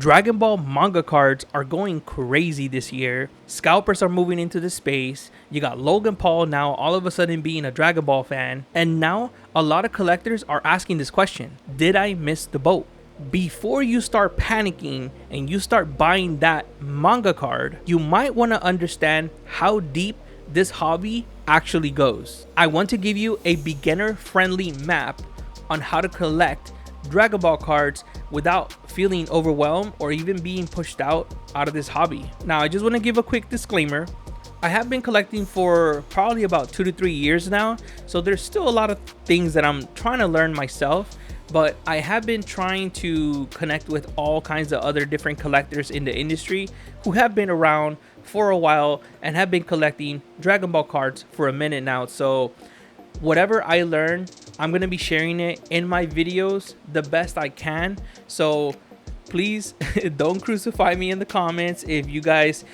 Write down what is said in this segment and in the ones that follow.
Dragon Ball manga cards are going crazy this year. Scalpers are moving into the space. You got Logan Paul now all of a sudden being a Dragon Ball fan. And now a lot of collectors are asking this question: did I miss the boat? Before you start panicking and you start buying that manga card, you might want to understand how deep this hobby actually goes. I want to give you a beginner friendly map on how to collect Dragon Ball cards without feeling overwhelmed or even being pushed out of this hobby. Now, I just want to give a quick disclaimer. I have been collecting for probably about 2 to 3 years now, so there's still a lot of things that I'm trying to learn myself, but I have been trying to connect with all kinds of other different collectors in the industry who have been around for a while and have been collecting Dragon Ball cards for a minute now. So whatever I learn, I'm going to be sharing it in my videos the best I can. So please don't crucify me in the comments if you guys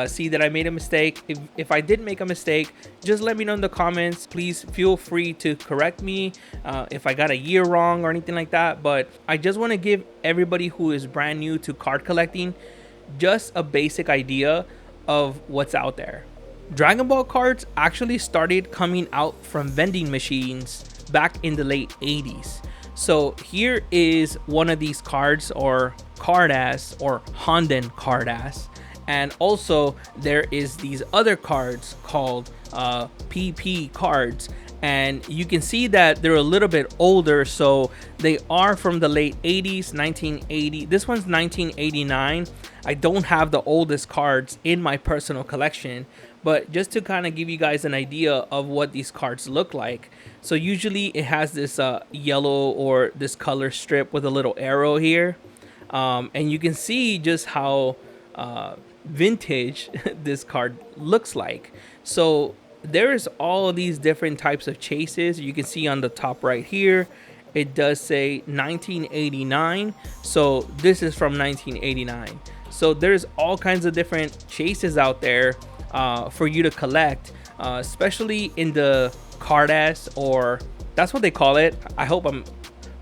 see that I made a mistake. If I did make a mistake, just let me know in the comments. Please feel free to correct me if I got a year wrong or anything like that. But I just want to give everybody who is brand new to card collecting just a basic idea of what's out there. Dragon Ball cards actually started coming out from vending machines back in the late 80s. So here is one of these cards, or Carddass, or Honden Carddass. And also there is these other cards called PP cards. And you can see that they're a little bit older, so they are from the late 80s, 1980. This one's 1989. I don't have the oldest cards in my personal collection, but just to kind of give you guys an idea of what these cards look like. So usually it has this yellow or this color strip with a little arrow here. And you can see just how vintage this card looks like. So there's all of these different types of chases. You can see on the top right here, it does say 1989. So this is from 1989. So there's all kinds of different chases out there for you to collect, especially in the Carddass, or that's what they call it. I hope I'm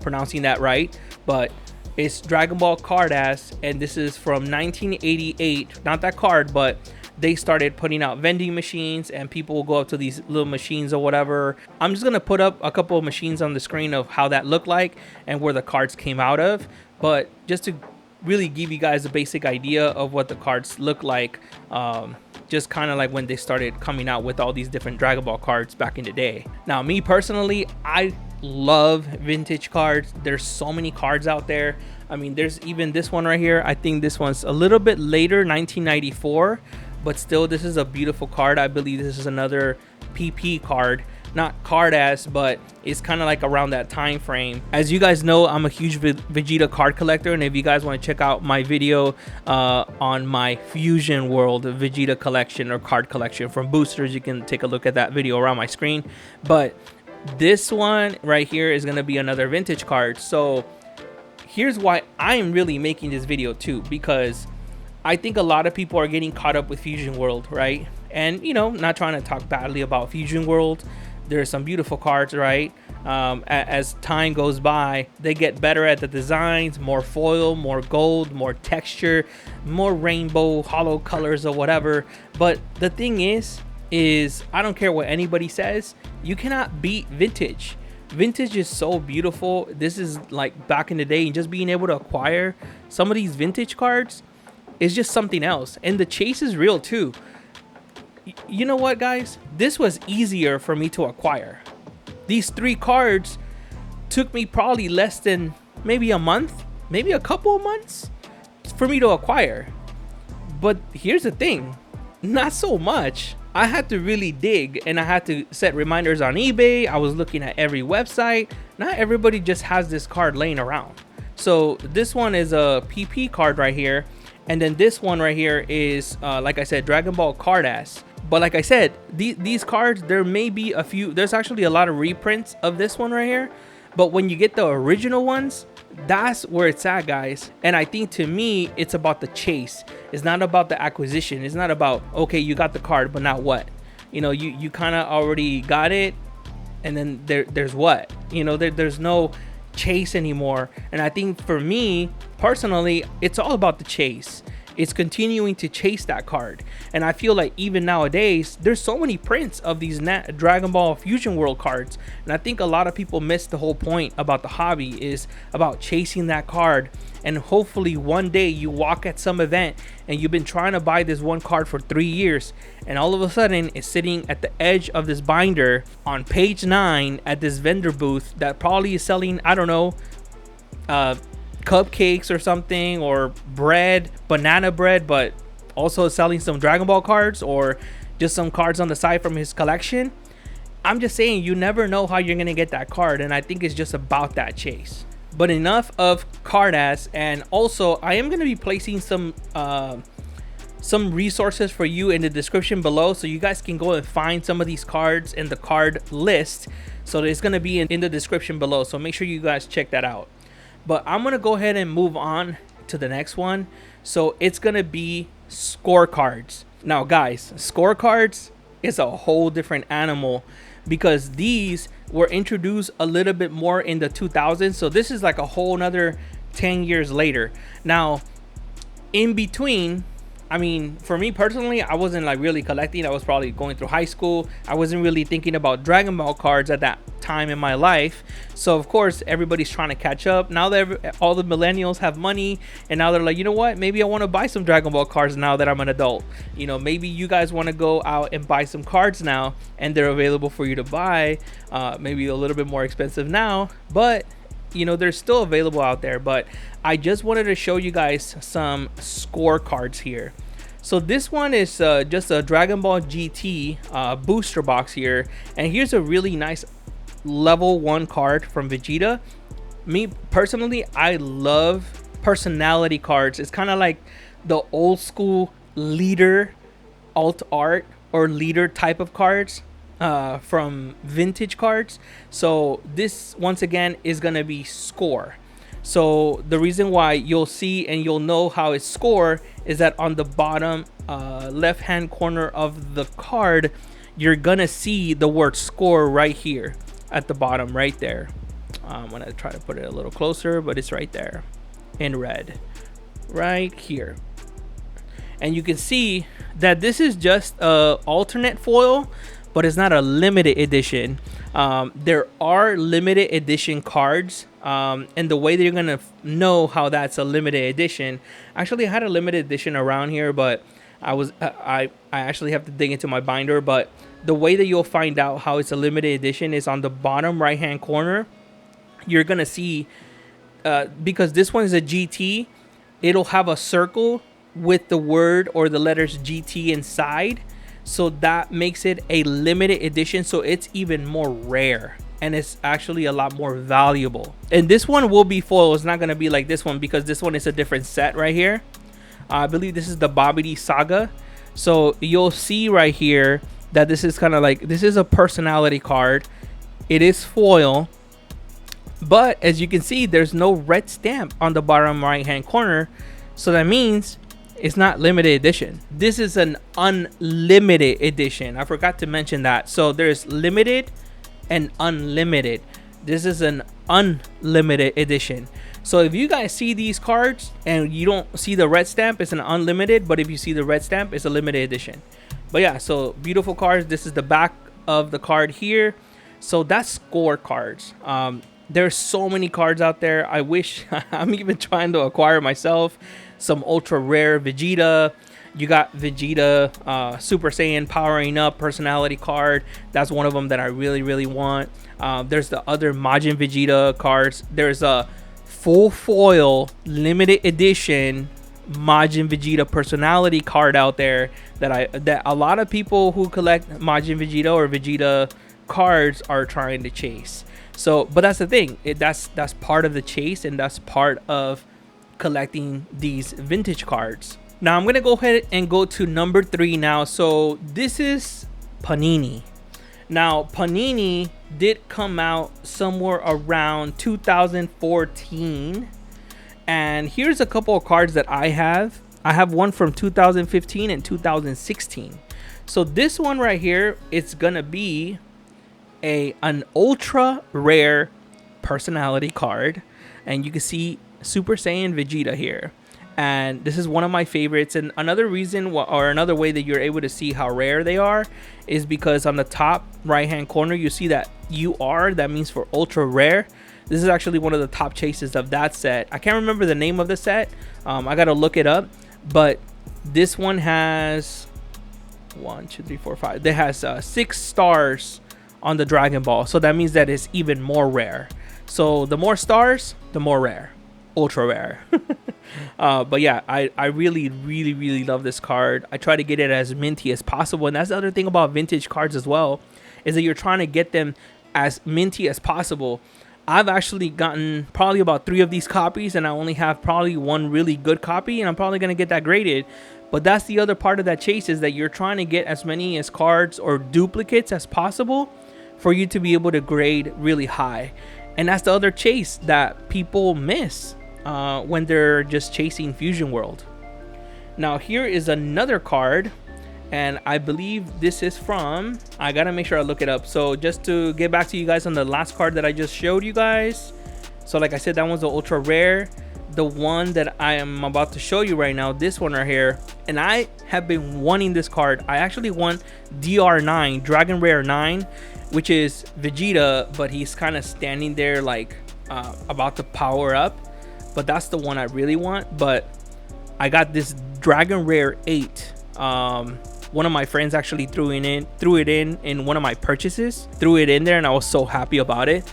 pronouncing that right, but it's Dragon Ball Carddass, and this is from 1988. Not that card, but they started putting out vending machines and people will go up to these little machines or whatever. I'm just gonna put up a couple of machines on the screen of how that looked like and where the cards came out of, but just to really give you guys a basic idea of what the cards look like, just kind of like when they started coming out with all these different Dragon Ball cards back in the day. Now, me personally, I love vintage cards. There's so many cards out there. I mean, there's even this one right here. I think this one's a little bit later, 1994, but still, this is a beautiful card. I believe this is another PP card, not Carddass, but it's kind of like around that time frame. As you guys know, I'm a huge Vegeta card collector, and if you guys want to check out my video on my Fusion World Vegeta collection or card collection from Boosters, you can take a look at that video around my screen. But this one right here is going to be another vintage card. So here's why I'm really making this video too, because I think a lot of people are getting caught up with Fusion World, right? And, you know, not trying to talk badly about Fusion World. There's some beautiful cards, right? As time goes by, they get better at the designs, more foil, more gold, more texture, more rainbow, hollow colors or whatever. But the thing is I don't care what anybody says, you cannot beat vintage. Vintage is so beautiful. This is like back in the day, and just being able to acquire some of these vintage cards is just something else. And the chase is real too. You know what, guys? This was easier for me to acquire. These 3 cards took me probably less than maybe a month, maybe a couple of months for me to acquire. But here's the thing, not so much. I had to really dig, and I had to set reminders on eBay. I was looking at every website. Not everybody just has this card laying around. So this one is a PP card right here. And then this one right here is, like I said, Dragon Ball Carddass. But like I said, these cards, there may be a few, there's actually a lot of reprints of this one right here. But when you get the original ones, that's where it's at, guys. And I think, to me, it's about the chase. It's not about the acquisition. It's not about, okay, you got the card, but now what? You know, you kind of already got it, and then there's what? You know, there's no chase anymore. And I think for me, personally, it's all about the chase. It's continuing to chase that card. And I feel like even nowadays, there's so many prints of these Dragon Ball Fusion World cards. And I think a lot of people miss the whole point about the hobby is about chasing that card. And hopefully one day you walk at some event and you've been trying to buy this one card for 3 years. And all of a sudden it's sitting at the edge of this binder on page 9 at this vendor booth that probably is selling, I don't know, cupcakes or something, or bread, banana bread, but also selling some Dragon Ball cards or just some cards on the side from his collection. I'm just saying, you never know how you're gonna get that card, and I think it's just about that chase. But enough of Carddass, and also I am gonna be placing some resources for you in the description below, so you guys can go and find some of these cards in the card list. So it's gonna be in the description below, so make sure you guys check that out. But I'm gonna go ahead and move on to the next one. So it's gonna be scorecards. Now guys, scorecards is a whole different animal, because these were introduced a little bit more in the 2000s. So this is like a whole nother 10 years later. Now in between, I mean, for me personally, I wasn't like really collecting. I was probably going through high school. I wasn't really thinking about Dragon Ball cards at that time in my life. So of course everybody's trying to catch up now that all the millennials have money, and now they're like, you know what, maybe I want to buy some Dragon Ball cards now that I'm an adult. You know, maybe you guys want to go out and buy some cards now, and they're available for you to buy, maybe a little bit more expensive now, but you know, they're still available out there. But I just wanted to show you guys some scorecards here. So this one is just a Dragon Ball GT booster box here, and here's a really nice level 1 card from Vegeta. Me personally, I love personality cards. It's kind of like the old school leader alt art or leader type of cards from vintage cards. So this once again is gonna be score. So the reason why you'll see and you'll know how it's score is that on the bottom left hand corner of the card, you're gonna see the word score right here at the bottom right there. I'm gonna try to put it a little closer, but it's right there in red right here. And you can see that this is just a alternate foil, but it's not a limited edition. There are limited edition cards, and the way that you're gonna know how that's a limited edition, actually I had a limited edition around here, but I actually have to dig into my binder. But the way that you'll find out how it's a limited edition is on the bottom right hand corner. You're gonna see because this one is a GT, it'll have a circle with the word or the letters GT inside. So that makes it a limited edition, so it's even more rare, and it's actually a lot more valuable. And this one will be foil. It's not going to be like this one, because this one is a different set right here. I believe this is the Babidi Saga. So you'll see right here that this is kind of like, this is a personality card. It is foil, but as you can see, there's no red stamp on the bottom right hand corner. So that means it's not limited edition. This is an unlimited edition. I forgot to mention that. So there's limited and unlimited. This is an unlimited edition. So if you guys see these cards and you don't see the red stamp, it's an unlimited. But if you see the red stamp, it's a limited edition. But yeah, so beautiful cards. This is the back of the card here. So that's score cards. There's so many cards out there. I wish I'm even trying to acquire myself some ultra rare Vegeta. You got Vegeta Super Saiyan powering up personality card. That's one of them that I really want. There's the other Majin Vegeta cards. There's a full foil limited edition Majin Vegeta personality card out there that a lot of people who collect Majin Vegeta or Vegeta cards are trying to chase. So, but that's the thing. That's part of the chase, and that's part of collecting these vintage cards. Now I'm gonna go ahead and go to number 3 now. So this is Panini. Now Panini did come out somewhere around 2014, and here's a couple of cards that I have. I have one from 2015 and 2016. So this one right here, it's gonna be an ultra rare personality card, and you can see Super Saiyan Vegeta here. And this is one of my favorites. And another reason or another way that you're able to see how rare they are is because on the top right hand corner you see that UR, that means for ultra rare. This is actually one of the top chases of that set. I can't remember the name of the set. I gotta look it up. But this one has 1, 2, 3, 4, 5. It has 6 stars on the Dragon Ball. So that means that it's even more rare. So the more stars, the more rare. Ultra rare. But yeah, I really love this card. I try to get it as minty as possible. And that's the other thing about vintage cards as well, is that you're trying to get them as minty as possible. I've actually gotten probably about 3 of these copies, and I only have probably 1 really good copy, and I'm probably going to get that graded. But that's the other part of that chase, is that you're trying to get as many as cards or duplicates as possible for you to be able to grade really high. And that's the other chase that people miss when they're just chasing Fusion World. Now here is another card, and I believe this is from, I gotta make sure I look it up. So just to get back to you guys on the last card that I just showed you guys, so like I said, that one's the ultra rare. The one that I am about to show you right now, this one right here, and I have been wanting this card. I actually want DR9, Dragon Rare 9, which is Vegeta, but he's kind of standing there like about to power up. But that's the one I really want. But I got this Dragon Rare 8. One of my friends actually threw it in one of my purchases. Threw it in there, and I was so happy about it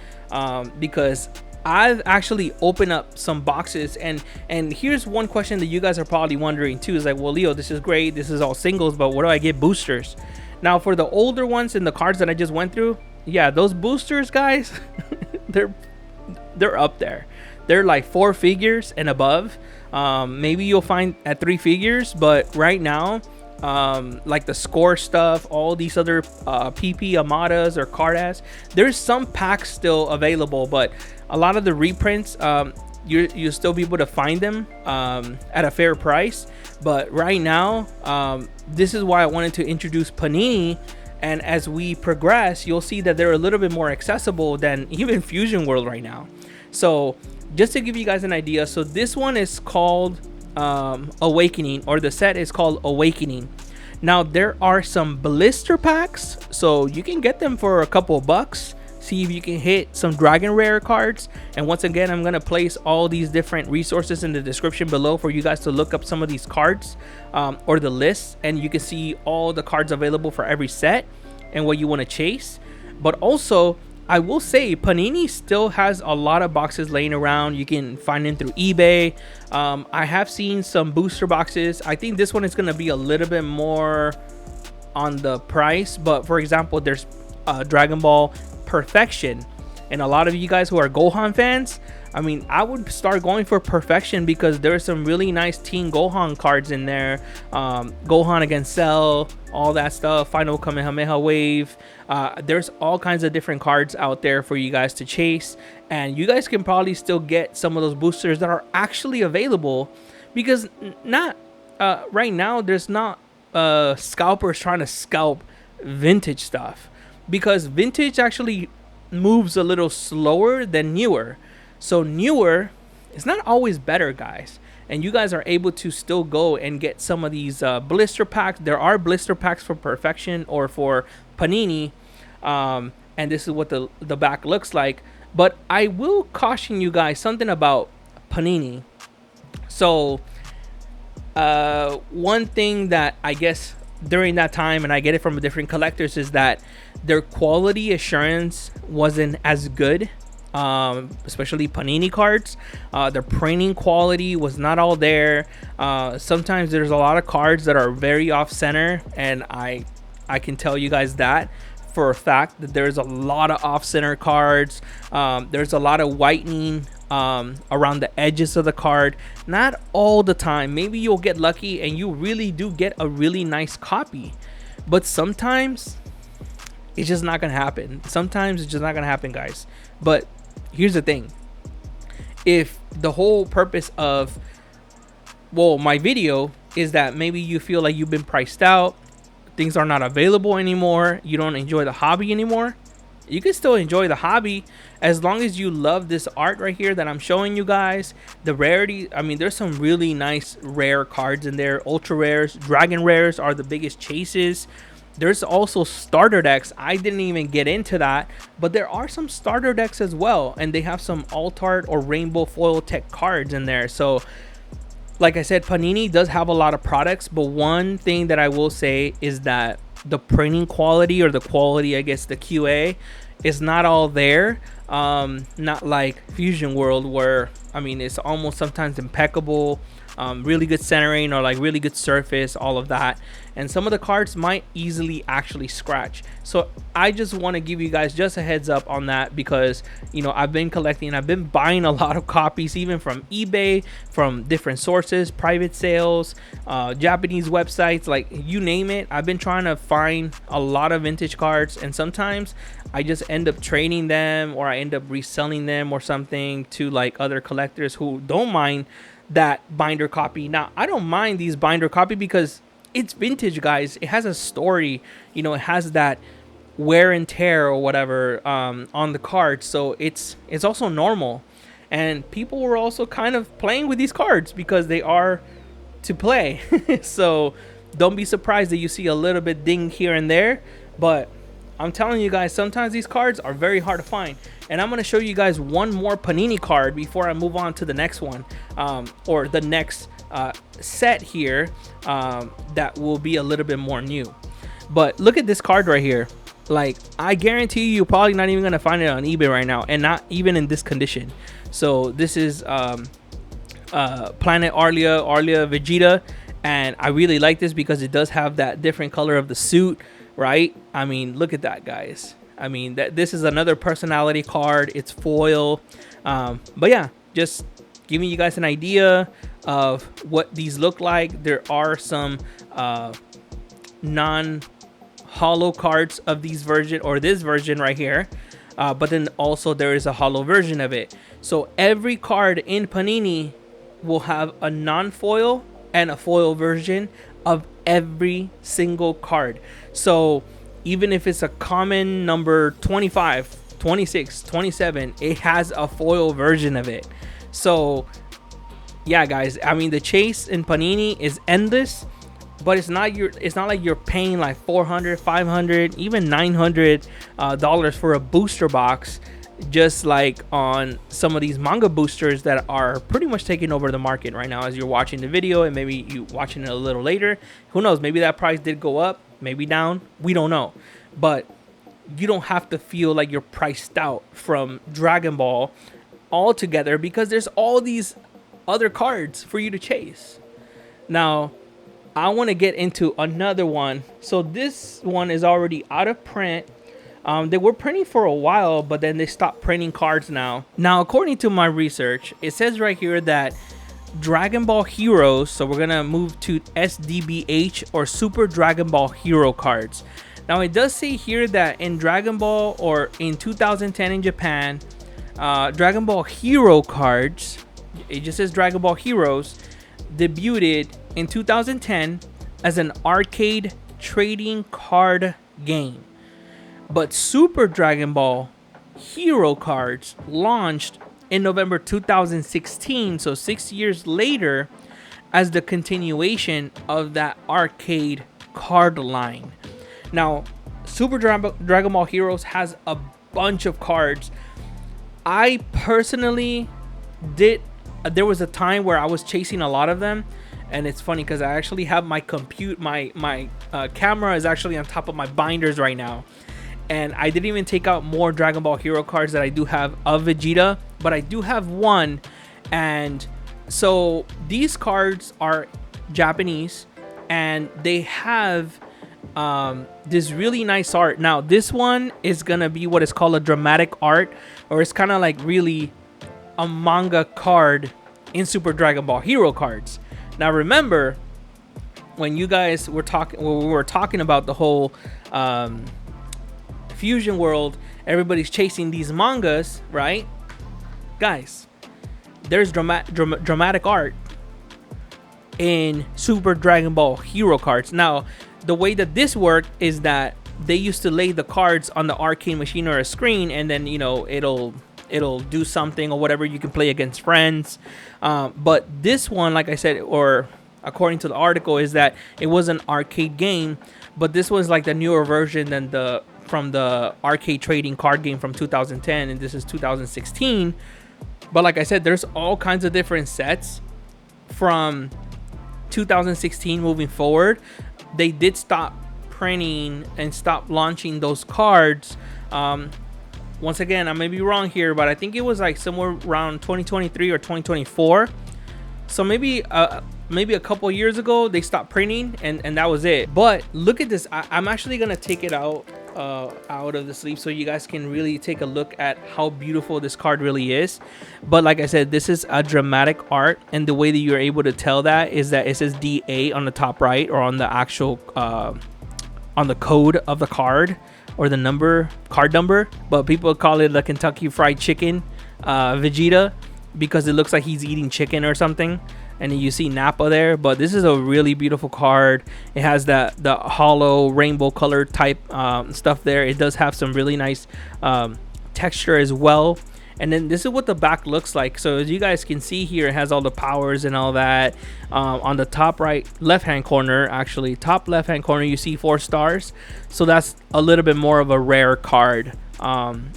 because I've actually opened up some boxes, and here's one question that you guys are probably wondering too, is like, well, Leo, this is great, this is all singles, but where do I get boosters? Now for the older ones and the cards that I just went through, yeah, those boosters, guys, they're up there. They're like 4 figures and above. Maybe you'll find at 3 figures, but right now, like the score stuff, all these other PP Amadas or Carddass, there's some packs still available, but a lot of the reprints, you'll still be able to find them at a fair price. But right now, this is why I wanted to introduce Panini, and as we progress, you'll see that they're a little bit more accessible than even Fusion World right now. So just to give you guys an idea, so this one is called Awakening, or the set is called Awakening. Now there are some blister packs, so you can get them for a couple bucks. See if you can hit some Dragon Rare cards. And once again, I'm gonna place all these different resources in the description below for you guys to look up some of these cards or the lists, and you can see all the cards available for every set and what you want to chase. But also, I will say Panini still has a lot of boxes laying around. You can find them through eBay. I have seen some booster boxes. I think this one is going to be a little bit more on the price, but for example, there's Dragon Ball Perfection, and a lot of you guys who are Gohan fans, I mean, I would start going for Perfection because there's some really nice Teen Gohan cards in there. Gohan against Cell, all that stuff, Final Kamehameha Wave. There's all kinds of different cards out there for you guys to chase, and you guys can probably still get some of those boosters that are actually available, because not right now there's not scalpers trying to scalp vintage stuff, because vintage actually moves a little slower than newer. So newer is not always better, guys, and you guys are able to still go and get some of these blister packs. There are blister packs for Perfection or for Panini, and this is what the back looks like. But I will caution you guys something about Panini. So one thing that I guess during that time, and I get it from different collectors, is that their quality assurance wasn't as good, especially Panini cards. Their printing quality was not all there. Sometimes there's a lot of cards that are very off center, and I can tell you guys that for a fact, that there's a lot of off center cards. There's a lot of whitening around the edges of the card. Not all the time. Maybe you'll get lucky and you really do get a really nice copy, but sometimes it's just not gonna happen. Sometimes it's just not gonna happen, guys. But here's the thing: if the whole purpose of, well, my video is that maybe you feel like you've been priced out, things are not available anymore, you don't enjoy the hobby anymore, you can still enjoy the hobby as long as you love this art right here that I'm showing you guys. The rarity, I mean, there's some really nice rare cards in there. Ultra rares, dragon rares are the biggest chases. There's also starter decks. I didn't even get into that, but there are some starter decks as well, and they have some alt art or rainbow foil tech cards in there. So like I said, Panini does have a lot of products, but one thing that I will say is that the printing quality, or the quality, I guess the QA, is not all there. Not like Fusion World, where I mean it's almost sometimes impeccable, really good centering, or like really good surface, all of that. And some of the cards might easily actually scratch. So I just want to give you guys just a heads up on that, because you know, I've been collecting, I've been buying a lot of copies, even from eBay, from different sources, private sales, Japanese websites, like you name it. I've been trying to find a lot of vintage cards, and sometimes I just end up trading them, or I end up reselling them or something to like other collectors who don't mind that binder copy. Now I don't mind these binder copy because it's vintage, guys. It has a story, you know, it has that wear and tear or whatever on the card, so it's also normal. And people were also kind of playing with these cards because they are to play. So don't be surprised that you see a little bit ding here and there, but I'm telling you guys, sometimes these cards are very hard to find. And I'm going to show you guys one more Panini card before I move on to the next one, or the next set here, that will be a little bit more new. But look at this card right here. Like, I guarantee you, you're probably not even going to find it on eBay right now, and not even in this condition. So this is Planet Arlia Vegeta, and I really like this because it does have that different color of the suit, right? I mean, look at that, guys. I mean, this is another personality card. It's foil. But yeah, just giving you guys an idea of what these look like. There are some non-holo cards of these version, or this version right here. But then also there is a holo version of it. So every card in Panini will have a non-foil and a foil version of every single card. So even if it's a common number 25, 26, 27, it has a foil version of it. So yeah, guys, I mean, the chase in Panini is endless, but it's not like you're paying like $400, $500, even $900 for a booster box, just like on some of these manga boosters that are pretty much taking over the market right now as you're watching the video, and maybe you watching it a little later. Who knows, maybe that price did go up, maybe down, we don't know. But you don't have to feel like you're priced out from Dragon Ball altogether, because there's all these other cards for you to chase. Now I want to get into another one. So this one is already out of print. They were printing for a while, but then they stopped printing cards now. Now, according to my research, it says right here that Dragon Ball Heroes, so we're going to move to SDBH, or Super Dragon Ball Hero cards. Now, it does say here that in Dragon Ball, or in 2010 in Japan, Dragon Ball Hero cards, it just says Dragon Ball Heroes, debuted in 2010 as an arcade trading card game. But Super Dragon Ball Hero cards launched in November 2016, so 6 years later, as the continuation of that arcade card line. Now, Super Dragon Ball Heroes has a bunch of cards. I personally there was a time where I was chasing a lot of them, and it's funny because I actually have my camera is actually on top of my binders right now. And I didn't even take out more Dragon Ball Hero cards that I do have of Vegeta, but I do have one. And so these cards are Japanese, and they have this really nice art. Now this one is gonna be what is called a dramatic art, or it's kind of like really a manga card in Super Dragon Ball Hero cards. Now remember, when you guys were talking, when we were talking about the whole Fusion World, everybody's chasing these mangas, right? Guys, there's dramatic art in Super Dragon Ball Hero cards. Now, the way that this worked is that they used to lay the cards on the arcade machine or a screen, and then, you know, it'll do something or whatever. You can play against friends. But this one, like I said, or according to the article, is that it was an arcade game, but this was like the newer version than from the arcade trading card game from 2010, and this is 2016. But like I said, there's all kinds of different sets from 2016 moving forward. They did stop printing and stop launching those cards. Once again, I may be wrong here, but I think it was like somewhere around 2023 or 2024. So maybe a couple years ago they stopped printing, and that was it. But look at this. I'm actually gonna take it out of the sleeve so you guys can really take a look at how beautiful this card really is. But like I said, this is a dramatic art, and the way that you're able to tell that is that it says DA on the top right, or on the actual on the code of the card, or the card number. But people call it the Kentucky Fried Chicken Vegeta, because it looks like he's eating chicken or something. And then you see Nappa there. But this is a really beautiful card. It has the hollow rainbow color type stuff there. It does have some really nice texture as well. And then this is what the back looks like. So as you guys can see here, it has all the powers and all that. On the top left hand corner, actually top left hand corner, you see 4 stars. So that's a little bit more of a rare card.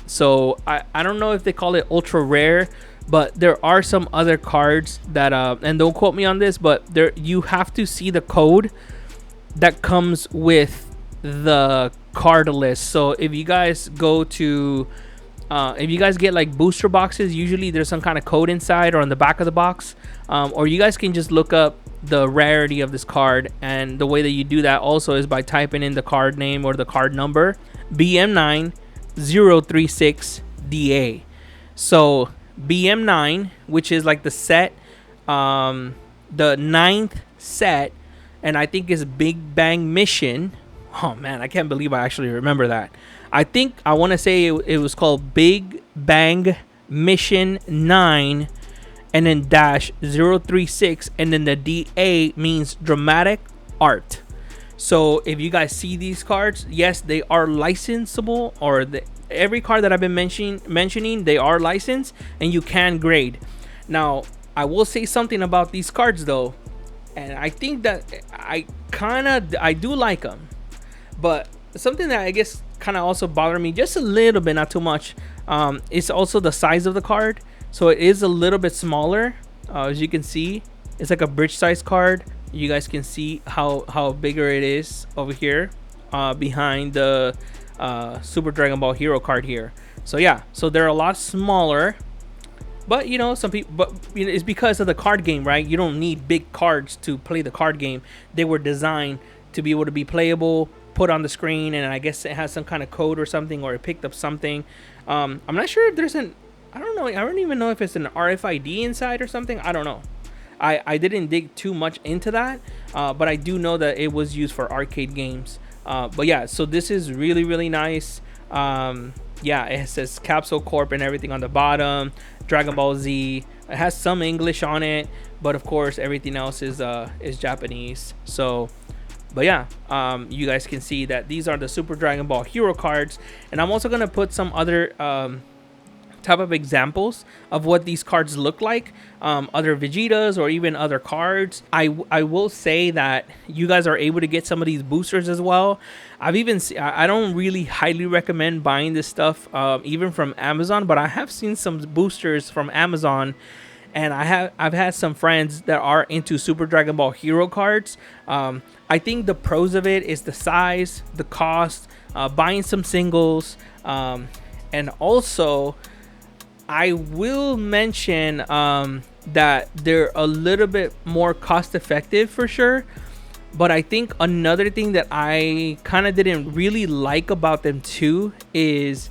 So I don't know if they call it ultra rare, but there are some other cards that and don't quote me on this, but there you have to see the code that comes with the card list. So if you guys go to if you guys get like booster boxes, usually there's some kind of code inside or on the back of the box, or you guys can just look up the rarity of this card. And the way that you do that also is by typing in the card name or the card number, BM9036DA. So BM9, which is like the set, the 9th set, and I think is Big Bang Mission. Oh man, I can't believe I actually remember that. I want to say it was called Big Bang Mission 9, and then -036, and then the DA means dramatic art. So if you guys see these cards, yes, they are licensable, or every card that I've been mentioning, they are licensed, and you can grade. Now, I will say something about these cards though, and I think that I do like them, but something that I guess kind of also bothered me just a little bit, not too much, it's also the size of the card. So it is a little bit smaller. As you can see, it's like a bridge size card. You guys can see how bigger it is over here behind the Super Dragon Ball Hero card here. So yeah, so they're a lot smaller, but you know, some people, but you know, it's because of the card game, right? You don't need big cards to play the card game. They were designed to be able to be playable, put on the screen, and I guess it has some kind of code or something, or it picked up something. I'm not sure if there's I don't even know if it's an RFID inside or something. I don't know. I didn't dig too much into that, but I do know that it was used for arcade games. But yeah, so this is really, really nice. Yeah, it says Capsule Corp and everything on the bottom. Dragon Ball Z. It has some English on it, but of course everything else is Japanese. So, but yeah, you guys can see that these are the Super Dragon Ball Hero cards, and I'm also gonna put some other type of examples of what these cards look like, other Vegetas or even other cards. I will say that you guys are able to get some of these boosters as well. I don't really highly recommend buying this stuff even from Amazon, but I have seen some boosters from Amazon, and I've had some friends that are into Super Dragon Ball Hero cards. I think the pros of it is the size, the cost, buying some singles, and also I will mention that they're a little bit more cost effective for sure. But I think another thing that I kind of didn't really like about them too is,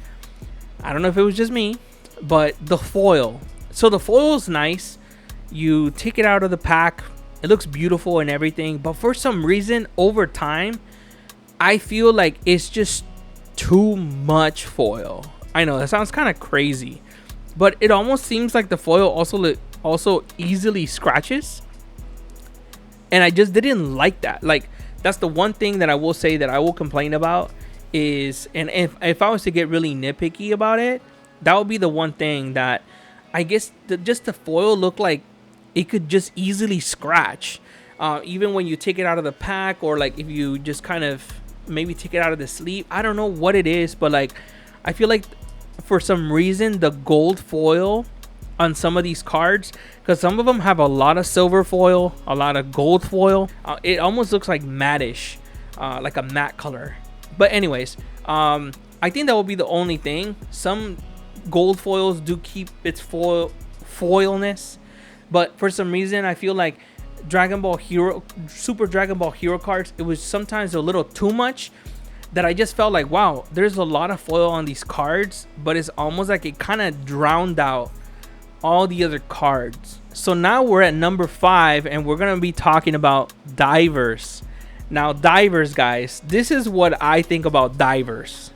I don't know if it was just me, but the foil. So the foil is nice. You take it out of the pack, it looks beautiful and everything. But for some reason, over time, I feel like it's just too much foil. I know that sounds kind of crazy, but it almost seems like the foil also easily scratches, and I just didn't like that. Like, that's the one thing that I will say that I will complain about, is, and if I was to get really nitpicky about it, that would be the one thing that I guess just the foil looked like it could just easily scratch. Even when you take it out of the pack, or like if you just kind of maybe take it out of the sleeve. I don't know what it is, but like I feel like for some reason the gold foil on some of these cards, because some of them have a lot of silver foil, a lot of gold foil, it almost looks like matte-ish, like a matte color. But anyways, I think that will be the only thing. Some gold foils do keep its foilness, but for some reason I feel like Dragon Ball Hero, Super Dragon Ball Hero cards, it was sometimes a little too much, that I just felt like, wow, there's a lot of foil on these cards, but it's almost like it kind of drowned out all the other cards. So now we're at number 5, and we're gonna be talking about divers. Now divers, guys, this is what I think about divers.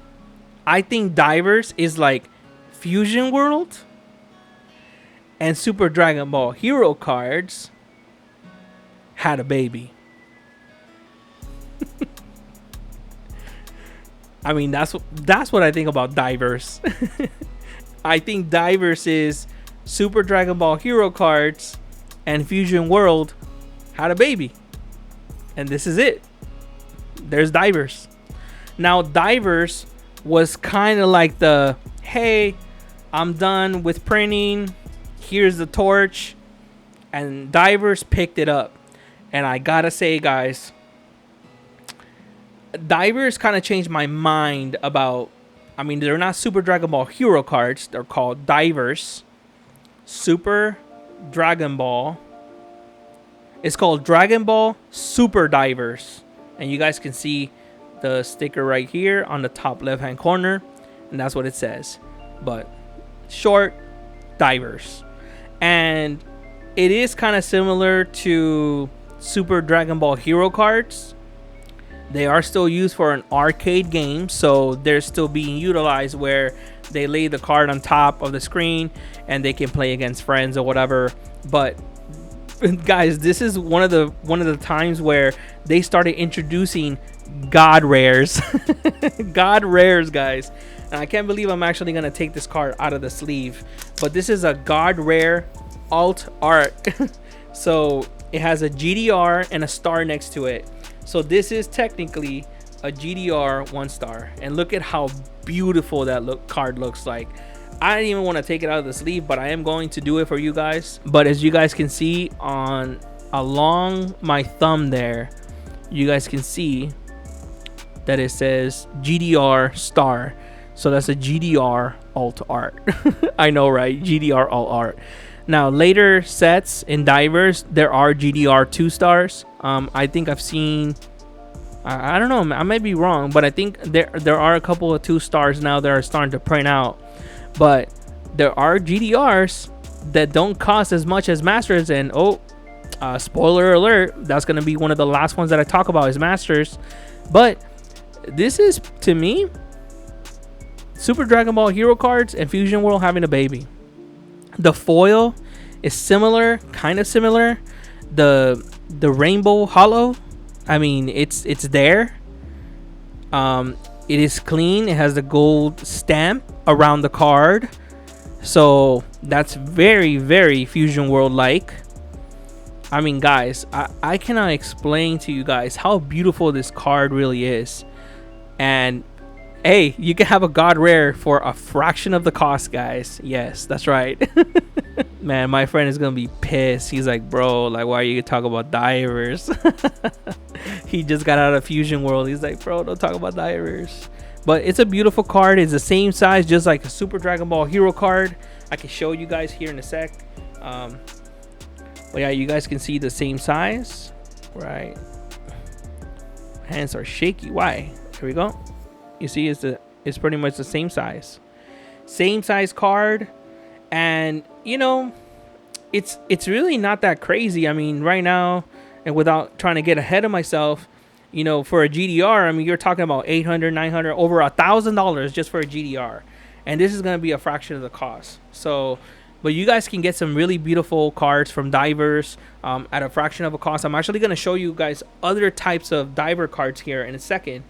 I think divers is like Fusion World and Super Dragon Ball Hero cards had a baby. I mean, that's what I think about divers. I think divers is Super Dragon Ball Hero cards and Fusion World had a baby, and this is it. There's divers. Now divers was kind of like the, hey, I'm done with printing, here's the torch, and divers picked it up. And I gotta say, guys, divers kind of changed my mind about, I mean, they're not Super Dragon Ball Hero cards, they're called divers. Super Dragon Ball, it's called Dragon Ball Super Divers, and you guys can see the sticker right here on the top left hand corner, and that's what it says. But short, divers. And it is kind of similar to Super Dragon Ball Hero cards. They are still used for an arcade game, so they're still being utilized where they lay the card on top of the screen and they can play against friends or whatever. But guys, this is one of the times where they started introducing god rares. God rares, guys. And I can't believe I'm actually gonna take this card out of the sleeve, but this is a god rare alt art. So it has a GDR and a star next to it. So this is technically a GDR 1-star, and look at how beautiful that card looks like. I didn't even want to take it out of the sleeve, but I am going to do it for you guys. But as you guys can see on along my thumb there, you guys can see that it says GDR star. So that's a GDR alt art. I know, right? GDR alt art. Now later sets in divers, there are GDR 2-stars. I think I've seen, I don't know, I might be wrong, but I think there are a couple of 2-stars now that are starting to print out. But there are GDRs that don't cost as much as masters, and spoiler alert, that's going to be one of the last ones that I talk about is masters. But this is, to me, Super Dragon Ball Hero cards and Fusion World having a baby. The foil is similar, kind of similar. The rainbow holo, I mean, it's there. It is clean. It has the gold stamp around the card, so that's very, very Fusion World like. I mean, guys, I cannot explain to you guys how beautiful this card really is. And hey, you can have a god rare for a fraction of the cost, guys. Yes, that's right. Man, my friend is gonna be pissed. He's like, bro, like, why are you talking about divers? He just got out of Fusion World. He's like, bro, don't talk about divers. But it's a beautiful card. It's the same size, just like a Super Dragon Ball Hero card. I can show you guys here in a sec. But yeah, you guys can see the same size, right? Hands are shaky. Why? Here we go. You see, it's pretty much the same size card. And you know, it's really not that crazy. I mean, right now, and without trying to get ahead of myself, you know, for a GDR, I mean, you're talking about $800, $900, over $1,000 just for a GDR, and this is going to be a fraction of the cost. So, but you guys can get some really beautiful cards from divers at a fraction of a cost. I'm actually going to show you guys other types of diver cards here in a second.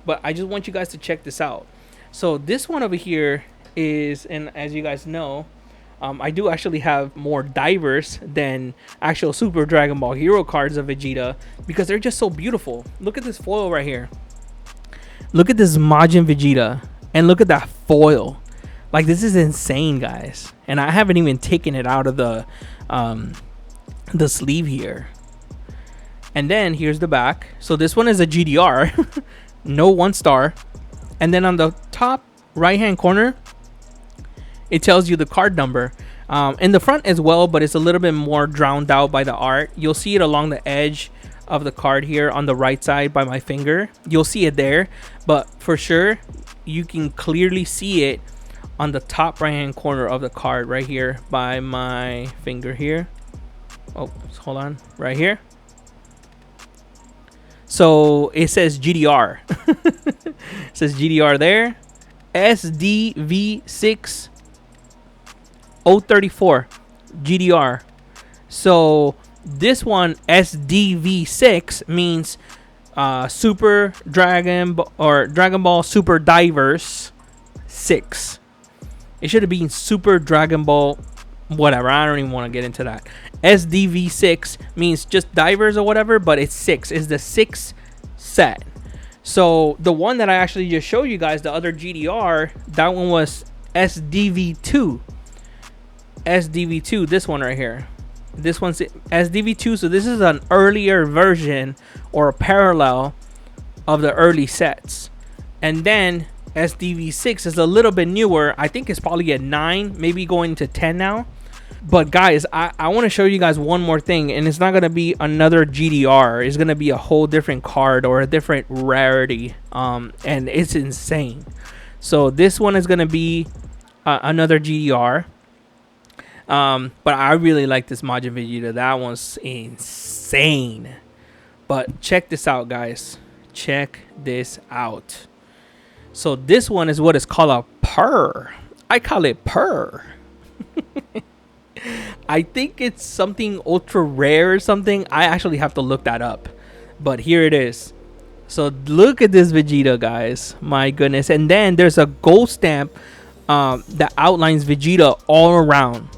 but I just want you guys to check this out. So this one over here is, and as you guys know, I do actually have more divers than actual Super Dragon Ball Hero cards of Vegeta because they're just so beautiful. Look at this foil right here. Look at this Majin Vegeta, and look at that foil. Like, this is insane, guys. And I haven't even taken it out of the sleeve here. And then here's the back. So this one is a GDR, no 1 star. And then on the top right hand corner, it tells you the card number. In the front as well, but it's a little bit more drowned out by the art. You'll see it along the edge of the card here on the right side by my finger. You'll see it there, but for sure you can clearly see it on the top right hand corner of the card right here by my finger here. Oh, hold on, right here. So it says GDR. It says GDR there. SDV6 034 GDR. So this one, SDV6, means Super Dragon or Dragon Ball Super Divers 6. It should have been Super Dragon Ball whatever. I don't even want to get into that. SDV6 means just divers or whatever, but it's 6. It's the 6th set. So the one that I actually just showed you guys, the other GDR, that one was SDV2. SDV2, this one right here. This one's SDV2, so this is an earlier version or a parallel of the early sets. And then SDV6 is a little bit newer. I think it's probably at 9, maybe going to 10 now. But guys, I want to show you guys one more thing, and it's not going to be another GDR. It's going to be a whole different card or a different rarity, and it's insane. So this one is going to be another GDR. But I really like this Majin Vegeta. That one's insane. But check this out, guys. Check this out. So this one is what is called a purr. I call it purr. I think it's something ultra rare or something. I actually have to look that up. But here it is. So look at this Vegeta, guys. My goodness. And then there's a gold stamp that outlines Vegeta all around.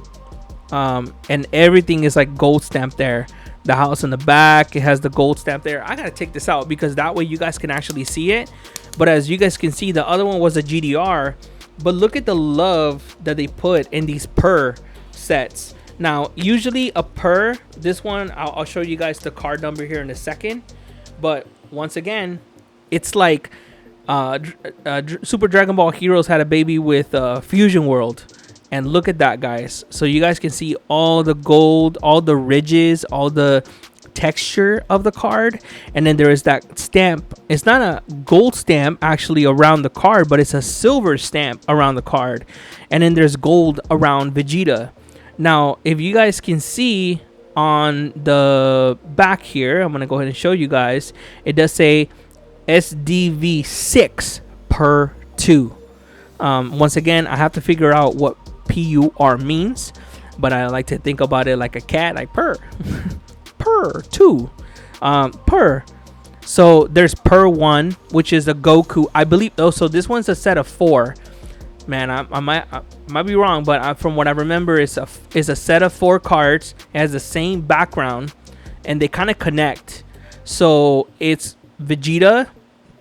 And everything is like gold stamp there. The house in the back, it has the gold stamp there. I gotta take this out because that way you guys can actually see it. But as you guys can see, the other one was a GDR. But look at the love that they put in these purr sets. Now usually a purr, this one I'll show you guys the card number here in a second. But once again, it's like Super Dragon Ball Heroes had a baby with Fusion World. And look at that, guys. So you guys can see all the gold, all the ridges, all the texture of the card. And then there is that stamp. It's not a gold stamp actually around the card, but it's a silver stamp around the card. And then there's gold around Vegeta. Now, if you guys can see on the back here, I'm going to go ahead and show you guys. It does say SDV6 per 2. Once again, I have to figure out what PUR means, but I like to think about it like a cat, like purr. Purr 2. Purr. So there's Purr 1, which is a Goku, I believe. Oh, so this one's a set of 4. Man, I might be wrong, but from what I remember, it's a set of 4 cards. It has the same background, and they kind of connect. So it's Vegeta,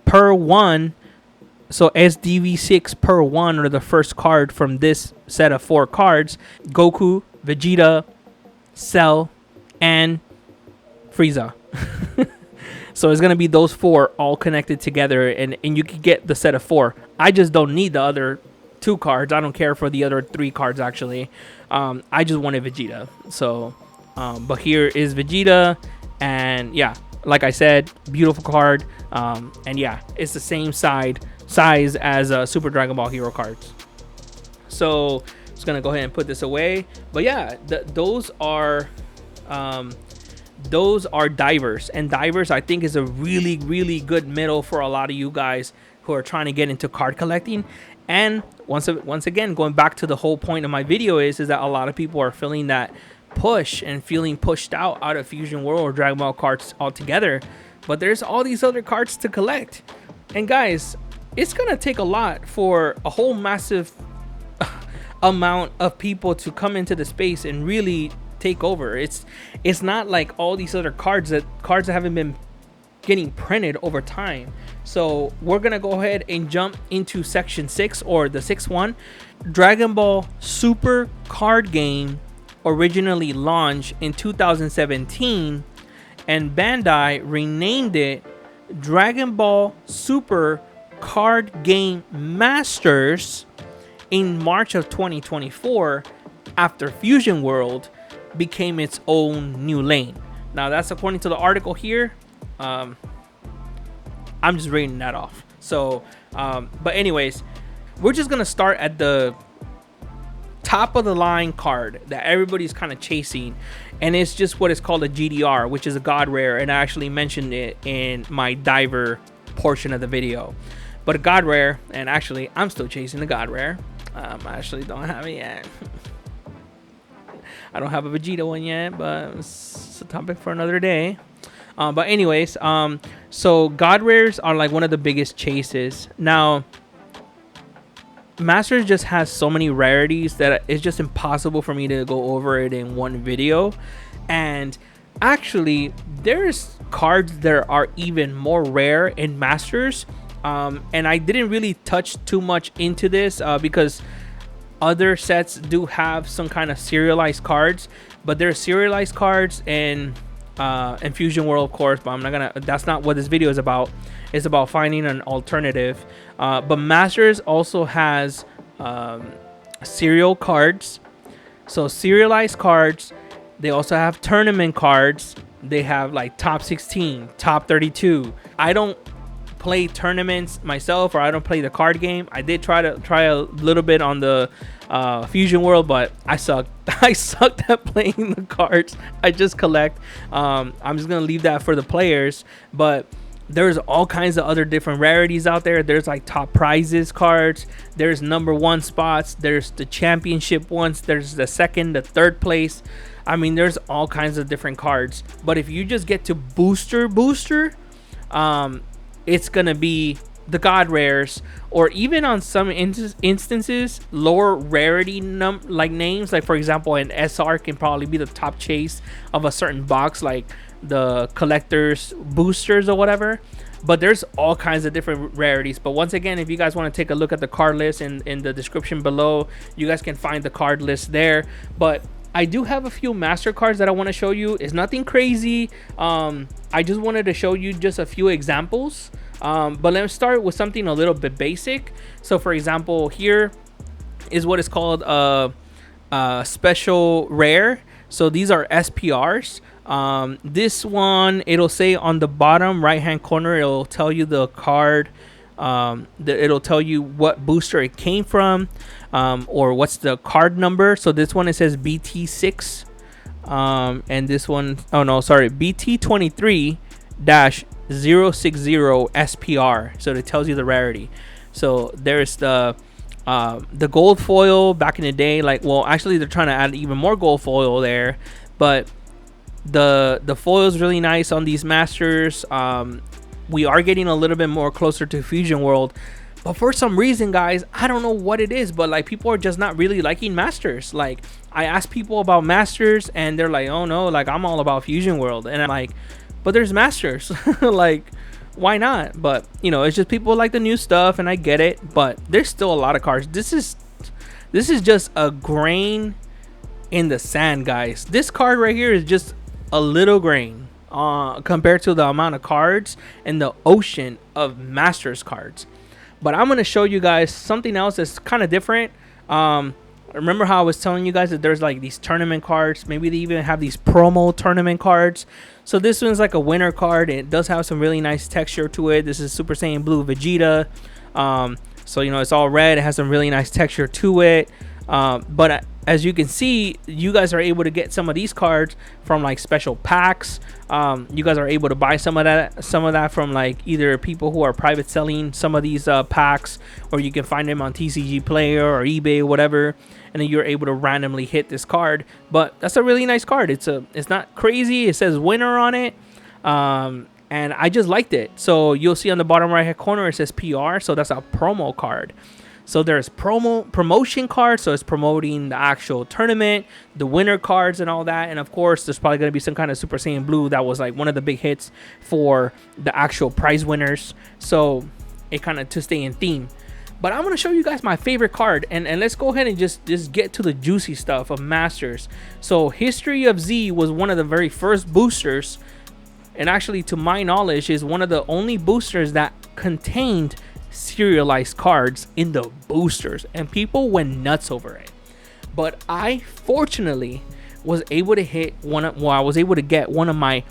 Purr 1. So SDV6 per 1 are the first card from this set of 4 cards. Goku, Vegeta, Cell, and Frieza. So it's going to be those 4 all connected together, and you can get the set of 4. I just don't need the other 2 cards. I don't care for the other 3 cards, actually. I just wanted Vegeta. So, but here is Vegeta, and yeah, like I said, beautiful card. And yeah, it's the same size as Super Dragon Ball Hero cards. So just gonna go ahead and put this away. But yeah, those are divers, and divers I think is a really good middle for a lot of you guys who are trying to get into card collecting. And once again, going back to the whole point of my video is that a lot of people are feeling that push and feeling pushed out of Fusion World or Dragon Ball cards altogether. But there's all these other cards to collect. And guys, it's gonna take a lot for a whole massive amount of people to come into the space and really take over. It's not like all these other cards that haven't been getting printed over time. So we're gonna go ahead and jump into section 6, or the 6th one. Dragon Ball Super card game originally launched in 2017, and Bandai renamed it Dragon Ball Super Card Game Masters in March of 2024, after Fusion World became its own new lane. Now that's according to the article here. I'm just reading that off. So, but anyways, we're just gonna start at the top of the line card that everybody's kind of chasing, and it's just what is called a GDR, which is a god rare, and I actually mentioned it in my diver portion of the video. But a god rare, and actually I'm still chasing the god rare. I actually don't have it yet. I don't have a Vegeta one yet, but it's a topic for another day. But anyways, so god rares are like one of the biggest chases. Now, Masters just has so many rarities that it's just impossible for me to go over it in one video. And actually, there's cards that are even more rare in Masters. And I didn't really touch too much into this because other sets do have some kind of serialized cards, but there are serialized cards in Fusion World, of course, but I'm not gonna, that's not what this video is about. It's about finding an alternative. But Masters also has serial cards. So serialized cards, they also have tournament cards. They have like top 16, top 32. I don't play tournaments myself, or I don't play the card game. I did try a little bit on the Fusion World, but I sucked. I sucked at playing the cards. I just collect. I'm just gonna leave that for the players. But there's all kinds of other different rarities out there. There's like top prizes cards. There's number 1 spots. There's the championship ones. There's the second, the third place. I mean, there's all kinds of different cards. But if you just get to booster, it's gonna be the god rares, or even on some instances lower rarity like names. Like for example, an SR can probably be the top chase of a certain box, like the collector's boosters or whatever. But there's all kinds of different rarities. But once again, if you guys want to take a look at the card list in the description below, you guys can find the card list there. But I do have a few master cards that I want to show you. It's nothing crazy. I just wanted to show you just a few examples. But let's start with something a little bit basic. So for example, here is what is called a special rare. So these are SPRs. This one, it'll say on the bottom right hand corner, it'll tell you the card. It'll tell you what booster it came from, or what's the card number. So this one, it says BT6, and this one, oh no, sorry, BT23-060 SPR. So it tells you the rarity. So there's the gold foil back in the day. Like, well, actually they're trying to add even more gold foil there, but the foil is really nice on these masters. We are getting a little bit more closer to Fusion World, but for some reason, guys, I don't know what it is, but like people are just not really liking masters. Like, I ask people about masters and they're like, oh no, like I'm all about Fusion World. And I'm like, but there's masters. Like, why not? But you know, it's just people like the new stuff, and I get it, but there's still a lot of cards. This is just a grain in the sand, guys. This card right here is just a little grain compared to the amount of cards and the ocean of masters cards. But I'm going to show you guys something else that's kind of different. Remember how I was telling you guys that there's like these tournament cards? Maybe they even have these promo tournament cards. So this one's like a winner card, and it does have some really nice texture to it. This is Super Saiyan Blue Vegeta. So you know, it's all red. It has some really nice texture to it. But as you can see, you guys are able to get some of these cards from like special packs. You guys are able to buy some of that from like either people who are private selling some of these packs, or you can find them on TCG Player or eBay or whatever, and then you're able to randomly hit this card. But that's a really nice card. It's not crazy. It says winner on it. and I just liked it. So you'll see on the bottom right hand corner it says PR, so that's a promo card. So there's promotion cards, so it's promoting the actual tournament, the winner cards and all that. And of course, there's probably going to be some kind of Super Saiyan Blue that was like one of the big hits for the actual prize winners. So it kind of to stay in theme. But I'm going to show you guys my favorite card, and let's go ahead and just get to the juicy stuff of Masters. So History of Z was one of the very first boosters, and actually to my knowledge is one of the only boosters that contained serialized cards in the boosters, and people went nuts over it. But I fortunately was able to hit I was able to get one of my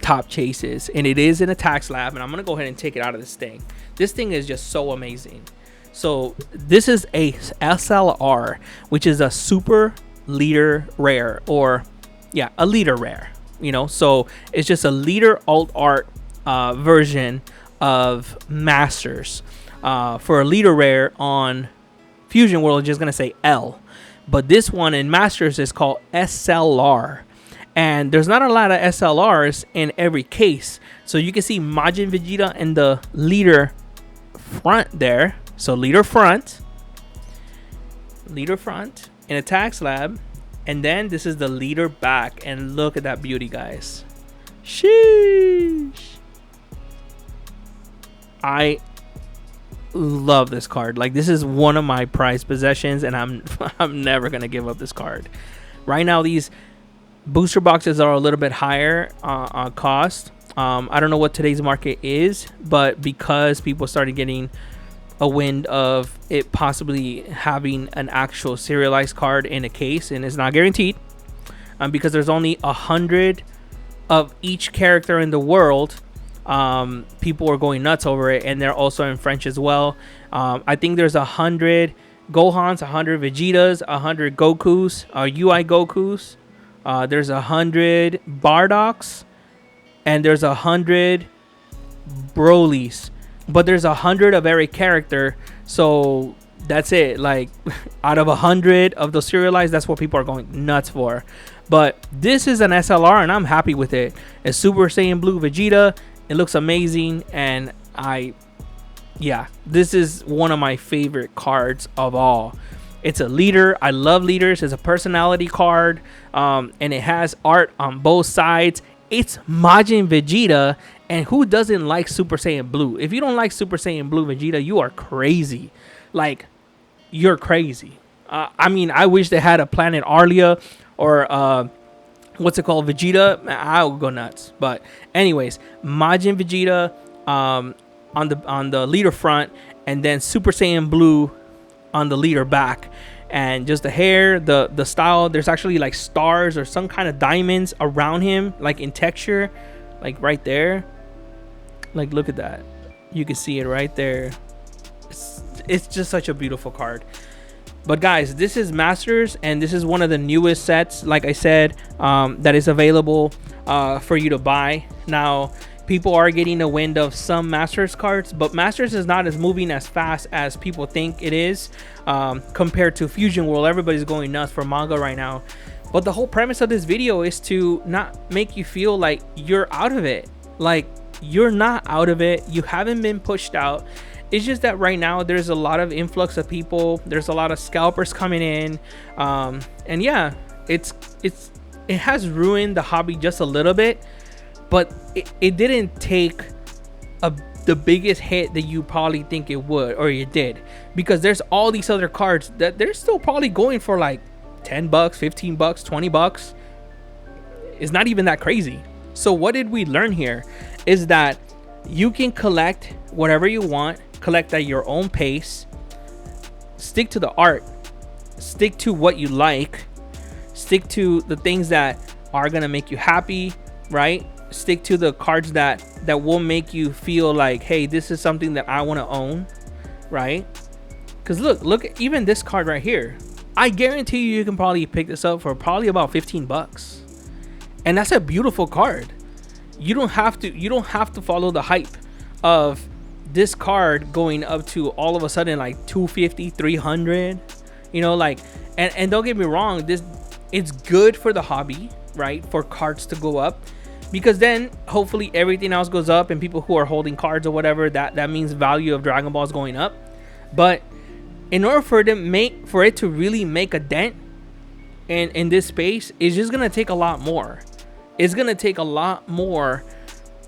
top chases, and it is in a tax lab, and I'm gonna go ahead and take it out of this thing. This thing is just so amazing. So this is a SLR, which is a super leader rare, or yeah, a leader rare, you know. So it's just a leader alt art version of Masters. For a leader rare on Fusion World, just gonna say L, but this one in Masters is called SLR, and there's not a lot of SLRs in every case. So you can see Majin Vegeta in the leader front there, so leader front in a tax lab, and then this is the leader back, and look at that beauty, guys. Sheesh. I love this card. Like, this is one of my prized possessions, and I'm never gonna give up this card. Right now, these booster boxes are a little bit higher on cost. I don't know what today's market is, but because people started getting a wind of it possibly having an actual serialized card in a case, and it's not guaranteed, because there's only 100 of each character in the world. People are going nuts over it, and they're also in French as well. I think there's 100 Gohans, 100 Vegetas, 100 Gokus, UI Gokus. There's 100 Bardocks, and there's 100 Brolys, but there's 100 of every character. So that's it. Like, out of 100 of those serialized, that's what people are going nuts for. But this is an SLR, and I'm happy with it. It's Super Saiyan Blue Vegeta. It looks amazing, and this is one of my favorite cards of all. It's a leader. I love leaders. It's a personality card, and it has art on both sides. It's Majin Vegeta, and who doesn't like Super Saiyan Blue? If you don't like Super Saiyan Blue Vegeta, you are crazy. Like, you're crazy. I mean, I wish they had a Planet Arlia or what's it called, Vegeta. I would go nuts. But anyways, Majin Vegeta on the leader front, and then Super Saiyan Blue on the leader back. And just the hair, the style, there's actually like stars or some kind of diamonds around him, like in texture, like right there. Like, look at that. You can see it right there. It's just such a beautiful card. But guys, this is Masters, and this is one of the newest sets, like I said, that is available for you to buy. Now, people are getting a wind of some Masters cards, but Masters is not as moving as fast as people think it is, compared to Fusion World. Everybody's going nuts for manga right now. But the whole premise of this video is to not make you feel like you're out of it. Like, you're not out of it. You haven't been pushed out. It's just that right now there's a lot of influx of people. There's a lot of scalpers coming in, and yeah, it has ruined the hobby just a little bit, but it didn't take the biggest hit that you probably think it would, or it did, because there's all these other cards that they're still probably going for like $10, $15, $20. It's not even that crazy. So what did we learn here is that you can collect whatever you want, collect at your own pace, stick to the art, stick to what you like, stick to the things that are gonna make you happy, right? Stick to the cards that will make you feel like, hey, this is something that I want to own, right? Because look, even this card right here, I guarantee you can probably pick this up for probably about $15, and that's a beautiful card. You don't have to follow the hype of this card going up to all of a sudden like 250, 300, you know, like, and don't get me wrong, it's good for the hobby, right? For cards to go up, because then hopefully everything else goes up, and people who are holding cards or whatever, that means value of Dragon Ball is going up. But in order for it to really make a dent in this space, it's just gonna take a lot more. It's gonna take a lot more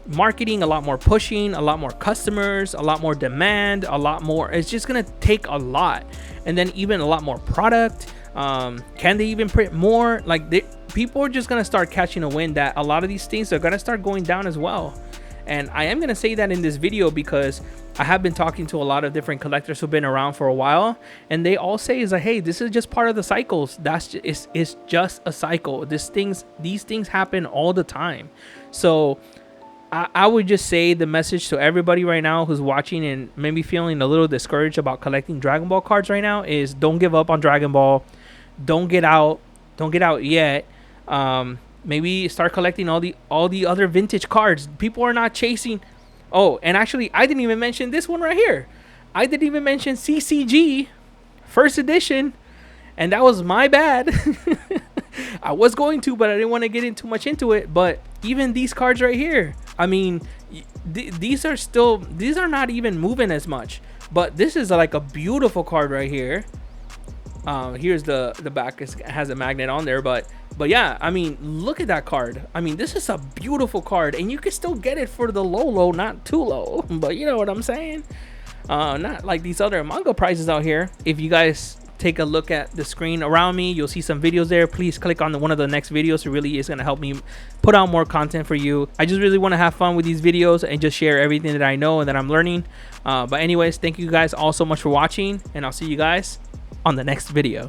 marketing, a lot more pushing, a lot more customers, a lot more demand, a lot more. It's just gonna take a lot, and then even a lot more product. Can they even print more? Like, people are just gonna start catching a wind that a lot of these things are gonna start going down as well. And I am gonna say that in this video because I have been talking to a lot of different collectors who've been around for a while, and they all say is like, hey, this is just part of the cycles. It's just a cycle. These things happen all the time. So I would just say the message to everybody right now who's watching and maybe feeling a little discouraged about collecting Dragon Ball cards right now is don't give up on Dragon Ball. Don't get out yet. Maybe start collecting all the other vintage cards. People are not chasing. Oh, and actually, I didn't even mention this one right here. I didn't even mention CCG first edition, and that was my bad. I was going to, but I didn't want to get in too much into it. But even these cards right here, I mean, these are not even moving as much. But this is like a beautiful card right here. Here's the back. It has a magnet on there, but yeah, I mean, look at that card. I mean, this is a beautiful card, and you can still get it for the low, not too low, but you know what I'm saying. Not like these other manga prices out here. If you guys take a look at the screen around me, you'll see some videos there. Please click on one of the next videos. It really is going to help me put out more content for you. I just really want to have fun with these videos and just share everything that I know and that I'm learning. But anyways, thank you guys all so much for watching, and I'll see you guys on the next video.